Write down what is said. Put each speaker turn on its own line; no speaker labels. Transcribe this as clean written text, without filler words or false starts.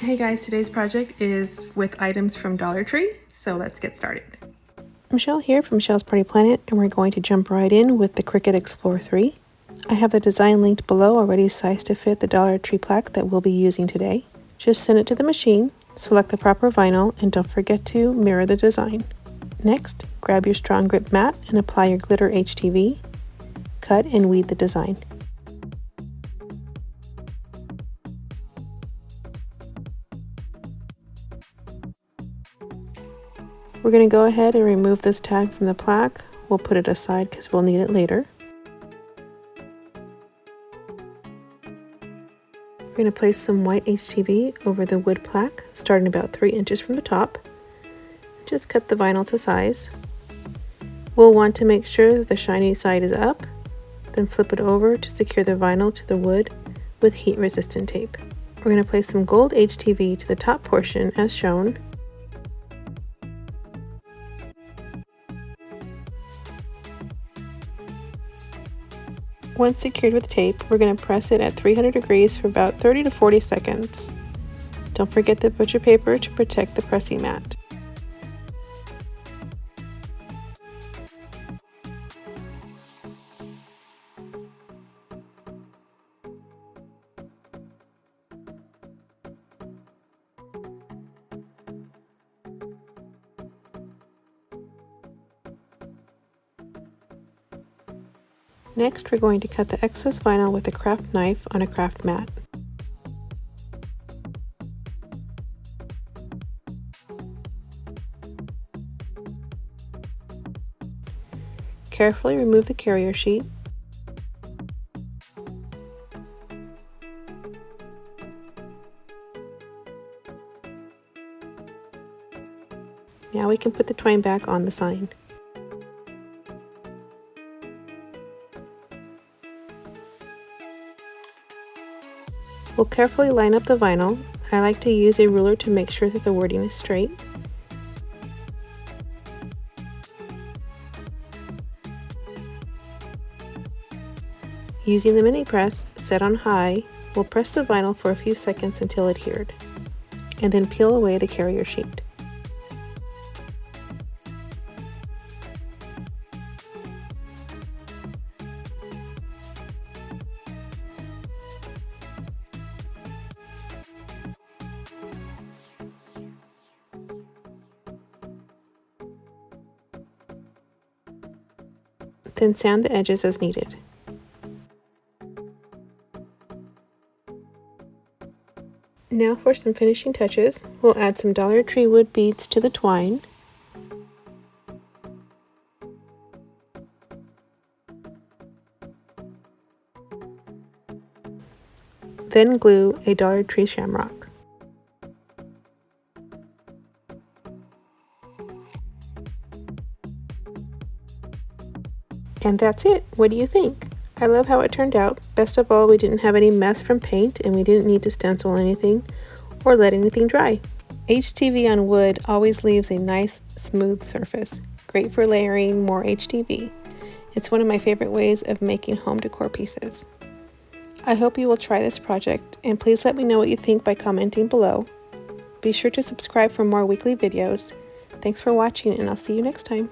Hey guys, today's project is with items from Dollar Tree, so let's get started.
Michelle here from Michelle's Party Planet, and we're going to jump right in with the Cricut Explore 3. I have the design linked below already sized to fit the Dollar Tree plaque that we'll be using today. Just send it to the machine, select the proper vinyl, and don't forget to mirror the design. Next, grab your strong grip mat and apply your Glitter HTV. Cut and weed the design. We're going to go ahead and remove this tag from the plaque. We'll put it aside because we'll need it later. We're going to place some white HTV over the wood plaque, starting about 3 inches from the top. Just cut the vinyl to size. We'll want to make sure that the shiny side is up, then flip it over to secure the vinyl to the wood with heat-resistant tape. We're going to place some gold HTV to the top portion as shown. Once secured with tape, we're going to press it at 300 degrees for about 30 to 40 seconds. Don't forget the butcher paper to protect the pressing mat. Next, we're going to cut the excess vinyl with a craft knife on a craft mat. Carefully remove the carrier sheet. Now we can put the twine back on the sign. We'll carefully line up the vinyl. I like to use a ruler to make sure that the wording is straight. Using the mini press set on high, we'll press the vinyl for a few seconds until adhered, and then peel away the carrier sheet. Then sand the edges as needed. Now for some finishing touches, we'll add some Dollar Tree wood beads to the twine. Then glue a Dollar Tree shamrock. And that's it. What do you think? I love how it turned out. Best of all, we didn't have any mess from paint and we didn't need to stencil anything or let anything dry. HTV on wood always leaves a nice smooth surface. Great for layering more HTV. It's one of my favorite ways of making home decor pieces. I hope you will try this project and please let me know what you think by commenting below. Be sure to subscribe for more weekly videos. Thanks for watching and I'll see you next time.